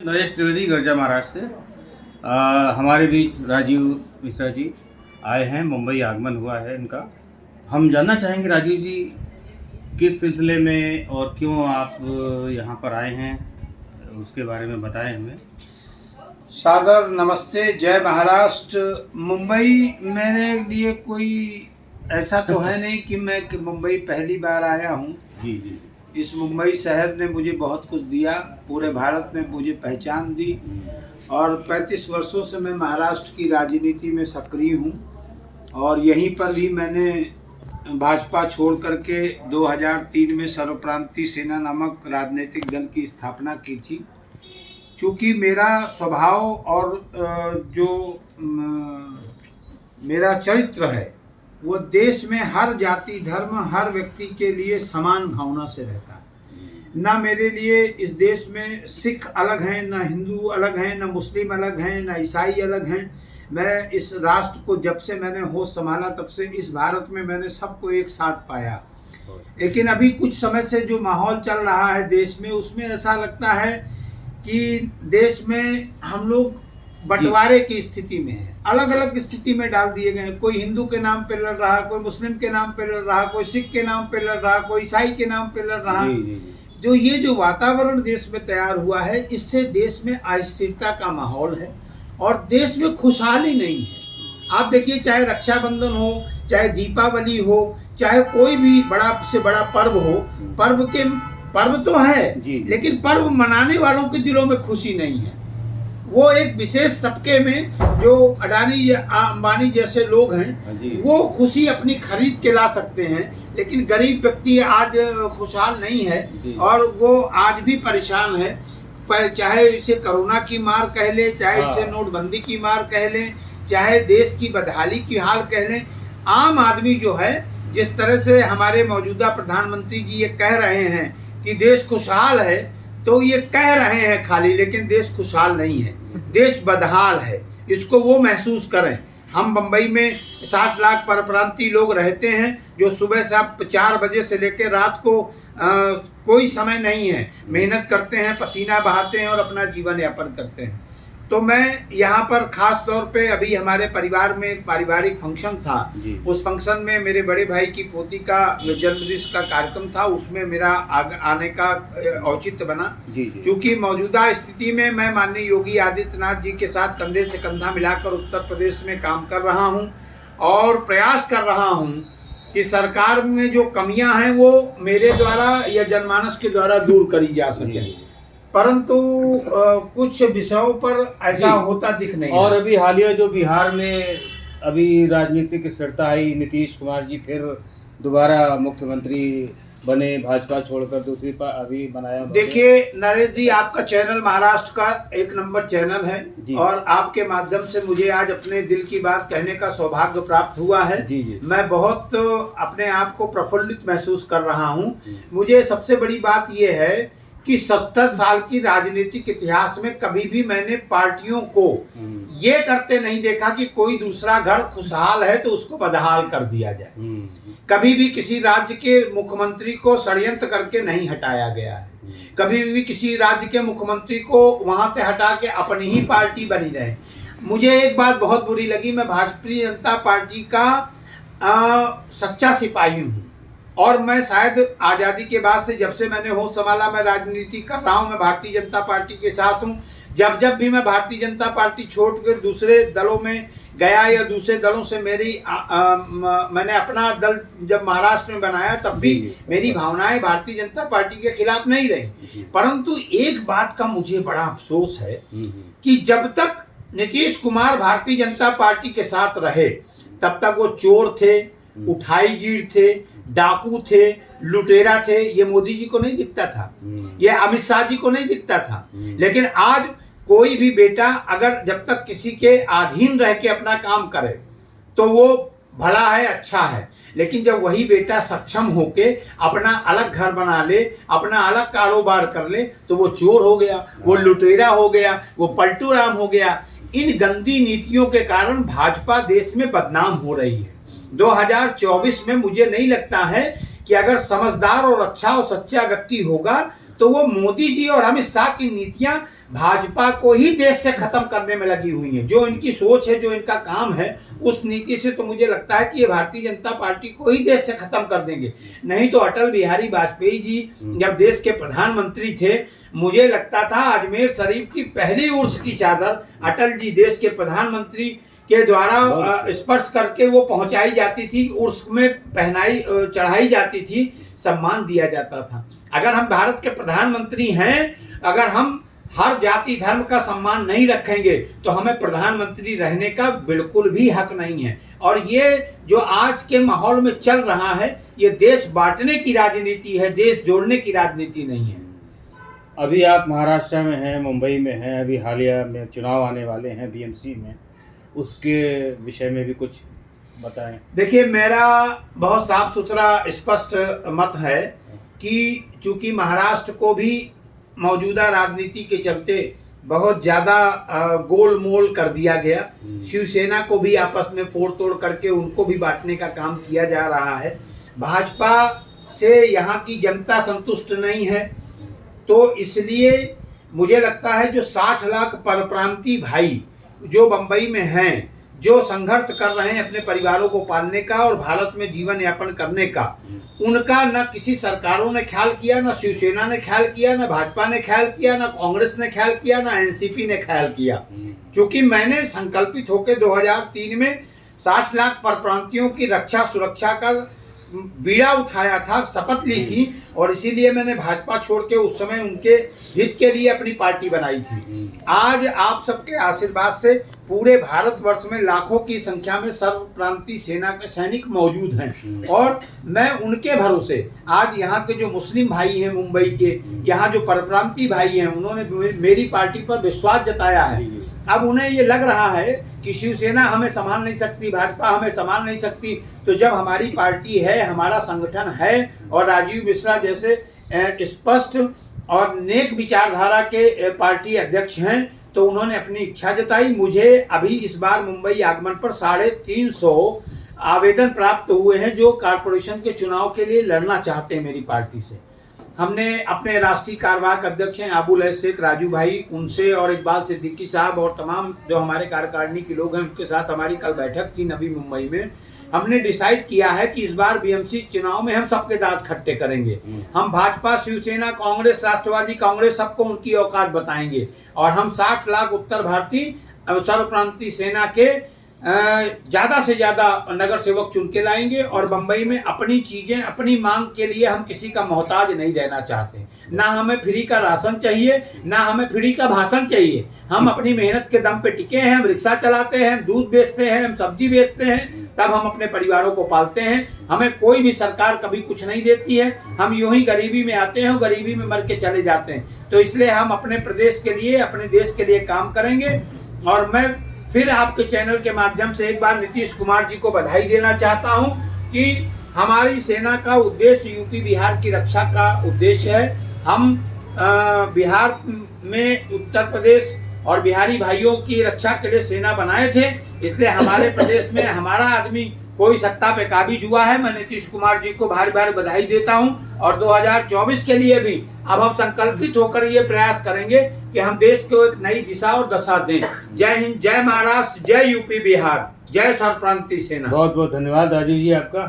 नरेश त्रिवेदी गर्जा महाराष्ट्र से हमारे बीच राजीव मिश्रा जी आए हैं। मुंबई आगमन हुआ है इनका। हम जानना चाहेंगे राजीव जी किस सिलसिले में और क्यों आप यहाँ पर आए हैं, उसके बारे में बताएं हमें। सादर नमस्ते, जय महाराष्ट्र। मुंबई मेरे लिए कोई ऐसा तो है नहीं कि मैं मुंबई पहली बार आया हूँ। जी जी। इस मुंबई शहर ने मुझे बहुत कुछ दिया, पूरे भारत में मुझे पहचान दी और 35 वर्षों से मैं महाराष्ट्र की राजनीति में सक्रिय हूँ और यहीं पर भी मैंने भाजपा छोड़ करके 2003 में सर्वक्रांति सेना नामक राजनीतिक दल की स्थापना की थी। चूँकि मेरा स्वभाव और जो मेरा चरित्र है वो देश में हर जाति धर्म हर व्यक्ति के लिए समान भावना से रहता है। ना मेरे लिए इस देश में सिख अलग हैं, ना हिंदू अलग हैं, ना मुस्लिम अलग हैं, ना ईसाई अलग हैं। मैं इस राष्ट्र को जब से मैंने होश संभाला तब से इस भारत में मैंने सबको एक साथ पाया। लेकिन अभी कुछ समय से जो माहौल चल रहा है देश में, उसमें ऐसा लगता है कि देश में हम लोग बंटवारे की स्थिति में है, अलग अलग स्थिति में डाल दिए गए। कोई हिंदू के नाम पे लड़ रहा, कोई मुस्लिम के नाम पे लड़ रहा, कोई सिख के नाम पे लड़ रहा, कोई ईसाई के नाम पे लड़ रहा। जो वातावरण देश में तैयार हुआ है, इससे देश में अस्थिरता का माहौल है और देश में खुशहाली नहीं है। आप देखिए, चाहे रक्षाबंधन हो, चाहे दीपावली हो, चाहे कोई भी बड़ा से बड़ा पर्व हो, पर्व तो है लेकिन पर्व मनाने वालों के दिलों में खुशी नहीं है। वो एक विशेष तबके में जो अडानी या अंबानी जैसे लोग हैं वो खुशी अपनी खरीद के ला सकते हैं, लेकिन गरीब व्यक्ति आज खुशहाल नहीं है और वो आज भी परेशान है। चाहे इसे कोरोना की मार कह ले, चाहे इसे नोटबंदी की मार कह ले, चाहे देश की बदहाली की हाल कह लें। आम आदमी जो है, जिस तरह से हमारे मौजूदा प्रधानमंत्री जी ये कह रहे हैं कि देश खुशहाल है, तो ये कह रहे हैं खाली, लेकिन देश खुशहाल नहीं है, देश बदहाल है। इसको वो महसूस करें। हम मुंबई में 60 लाख परप्रांतीय लोग रहते हैं जो सुबह से 4 बजे से लेकर रात को कोई समय नहीं है, मेहनत करते हैं, पसीना बहाते हैं और अपना जीवन यापन करते हैं। तो मैं यहाँ पर खास तौर पे अभी हमारे परिवार में एक पारिवारिक फंक्शन था। उस फंक्शन में मेरे बड़े भाई की पोती का जन्मदिन का कार्यक्रम था, उसमें मेरा आने का औचित्य बना। क्योंकि मौजूदा स्थिति में मैं माननीय योगी आदित्यनाथ जी के साथ कंधे से कंधा मिलाकर उत्तर प्रदेश में काम कर रहा हूँ और प्रयास कर रहा हूँ कि सरकार में जो कमियाँ हैं वो मेरे द्वारा या जनमानस के द्वारा दूर करी जा सके, परंतु कुछ विषयों पर ऐसा होता दिख नहीं। और अभी हालिया जो बिहार में अभी राजनीतिक स्थिरता आई, नीतीश कुमार जी फिर दोबारा मुख्यमंत्री बने, भाजपा छोड़कर दूसरी अभी बनाया। देखिए नरेश जी, आपका चैनल महाराष्ट्र का 1 नंबर चैनल है और आपके माध्यम से मुझे आज अपने दिल की बात कहने का सौभाग्य प्राप्त हुआ है। मैं बहुत अपने आप को प्रफुल्लित महसूस कर रहा हूँ। मुझे सबसे बड़ी बात यह है कि 70 साल की राजनीतिक इतिहास में कभी भी मैंने पार्टियों को ये करते नहीं देखा कि कोई दूसरा घर खुशहाल है तो उसको बदहाल कर दिया जाए। कभी भी किसी राज्य के मुख्यमंत्री को षड्यंत्र करके नहीं हटाया गया है। कभी भी किसी राज्य के मुख्यमंत्री को वहां से हटा के अपनी ही पार्टी बनी रहे। मुझे एक बात बहुत बुरी लगी, मैं भारतीय जनता पार्टी का सच्चा सिपाही हूँ और मैं शायद आज़ादी के बाद से जब से मैंने होश संभाला मैं राजनीति कर रहा हूँ, मैं भारतीय जनता पार्टी के साथ हूँ। जब भी मैं भारतीय जनता पार्टी छोड़कर दूसरे दलों में गया या दूसरे दलों से मैंने अपना दल जब महाराष्ट्र में बनाया तब भी मेरी भावनाएं भारतीय जनता पार्टी के खिलाफ नहीं रही। परंतु एक बात का मुझे बड़ा अफसोस है कि जब तक नीतीश कुमार भारतीय जनता पार्टी के साथ रहे तब तक वो चोर थे, उठाईगीर थे, डाकू थे, लुटेरा थे। ये मोदी जी को नहीं दिखता था, ये अमित शाह जी को नहीं दिखता था। लेकिन आज कोई भी बेटा अगर जब तक किसी के अधीन रह के अपना काम करे तो वो भला है, अच्छा है। लेकिन जब वही बेटा सक्षम होके अपना अलग घर बना ले, अपना अलग कारोबार कर ले, तो वो चोर हो गया, वो लुटेरा हो गया, वो पलटू राम हो गया। इन गंदी नीतियों के कारण भाजपा देश में बदनाम हो रही है। 2024 में मुझे नहीं लगता है कि अगर समझदार और अच्छा और सच्चा व्यक्ति होगा तो वो मोदी जी और अमित शाह की नीतियां भाजपा को ही देश से खत्म करने में लगी हुई हैं। जो इनकी सोच है, जो इनका काम है, उस नीति से तो मुझे लगता है कि ये भारतीय जनता पार्टी को ही देश से खत्म कर देंगे। नहीं तो अटल बिहारी वाजपेयी जी जब देश के प्रधानमंत्री थे, मुझे लगता था अजमेर शरीफ की पहली उर्स की चादर अटल जी देश के प्रधानमंत्री के द्वारा स्पर्श करके वो पहुंचाई जाती थी, उर्स में पहनाई चढ़ाई जाती थी, सम्मान दिया जाता था। अगर हम भारत के प्रधानमंत्री हैं, अगर हम हर जाति धर्म का सम्मान नहीं रखेंगे तो हमें प्रधानमंत्री रहने का बिल्कुल भी हक नहीं है। और ये जो आज के माहौल में चल रहा है, ये देश बांटने की राजनीति है, देश जोड़ने की राजनीति नहीं है। अभी आप महाराष्ट्र में हैं, मुंबई में हैं, अभी हालिया में चुनाव आने वाले हैं बीएमसी में, उसके विषय में भी कुछ बताएं। देखिए, मेरा बहुत साफ सुथरा स्पष्ट मत है कि चूंकि महाराष्ट्र को भी मौजूदा राजनीति के चलते बहुत ज़्यादा गोलमोल कर दिया गया, शिवसेना को भी आपस में फोड़ तोड़ करके उनको भी बांटने का काम किया जा रहा है। भाजपा से यहाँ की जनता संतुष्ट नहीं है, तो इसलिए मुझे लगता है जो 60 लाख परप्रांतीय भाई जो बंबई में हैं, जो संघर्ष कर रहे हैं अपने परिवारों को पालने का और भारत में जीवन यापन करने का, उनका न किसी सरकारों ने ख्याल किया, न शिवसेना ने ख्याल किया, न भाजपा ने ख्याल किया, न कांग्रेस ने ख्याल किया, न एनसीपी ने ख्याल किया। क्योंकि मैंने संकल्पित होकर 2003 में 60 लाख परप्रांतियों की रक्षा सुरक्षा का बीड़ा उठाया था, शपथ ली थी, और इसीलिए मैंने भाजपा छोड़ के उस समय उनके हित के लिए अपनी पार्टी बनाई थी। आज आप सबके आशीर्वाद से पूरे भारतवर्ष में लाखों की संख्या में सर्वप्रांतीय सेना के सैनिक मौजूद हैं, और मैं उनके भरोसे आज यहाँ के जो मुस्लिम भाई हैं मुंबई के, यहाँ जो परप्रांतीय भाई हैं, उन्होंने मेरी पार्टी पर विश्वास जताया है। अब उन्हें ये लग रहा है कि शिवसेना हमें संभाल नहीं सकती, भाजपा हमें संभाल नहीं सकती, तो जब हमारी पार्टी है, हमारा संगठन है और राजीव मिश्रा जैसे स्पष्ट और नेक विचारधारा के पार्टी अध्यक्ष हैं, तो उन्होंने अपनी इच्छा जताई। मुझे अभी इस बार मुंबई आगमन पर 350 आवेदन प्राप्त हुए हैं जो कारपोरेशन के चुनाव के लिए लड़ना चाहते हैं मेरी पार्टी से। हमने अपने राष्ट्रीय कार्यवाहक अध्यक्ष हैं अबुल हैस शेख राजू भाई, उनसे और इकबाल सिद्दीकी साहब और तमाम जो हमारे कार्यकारिणी के लोग हैं, उनके साथ हमारी कल बैठक थी नवी मुंबई में। हमने डिसाइड किया है कि इस बार बीएमसी चुनाव में हम सबके दांत खट्टे करेंगे। हम भाजपा, शिवसेना, कांग्रेस, राष्ट्रवादी कांग्रेस सबको उनकी औकात बताएंगे, और हम 60 लाख उत्तर भारतीय सर्वप्रांतीय सेना के ज़्यादा से ज़्यादा नगर सेवक चुन के लाएंगे, और बंबई में अपनी चीज़ें, अपनी मांग के लिए हम किसी का मोहताज नहीं रहना चाहते। ना हमें फ्री का राशन चाहिए, ना हमें फ्री का भाषण चाहिए। हम अपनी मेहनत के दम पे टिके हैं, हम रिक्शा चलाते हैं, हम दूध बेचते हैं, हम सब्जी बेचते हैं, तब हम अपने परिवारों को पालते हैं। हमें कोई भी सरकार कभी कुछ नहीं देती है, हम यूं ही गरीबी में आते हैं और गरीबी में मर के चले जाते हैं। तो इसलिए हम अपने प्रदेश के लिए, अपने देश के लिए काम करेंगे। और मैं फिर आपके चैनल के माध्यम से एक बार नीतीश कुमार जी को बधाई देना चाहता हूं कि हमारी सेना का उद्देश्य यूपी बिहार की रक्षा का उद्देश्य है। हम बिहार में उत्तर प्रदेश और बिहारी भाइयों की रक्षा के लिए सेना बनाए थे, इसलिए हमारे प्रदेश में हमारा आदमी कोई सत्ता पे काबिज हुआ है। मैं नीतीश कुमार जी को भारी भारी बधाई देता हूं, और 2024 के लिए भी अब हम संकल्पित होकर ये प्रयास करेंगे कि हम देश को एक नई दिशा और दशा दें। जय हिंद, जय महाराष्ट्र, जय यूपी बिहार, जय सर्वप्रांतीय सेना। बहुत बहुत धन्यवाद राजीव जी आपका।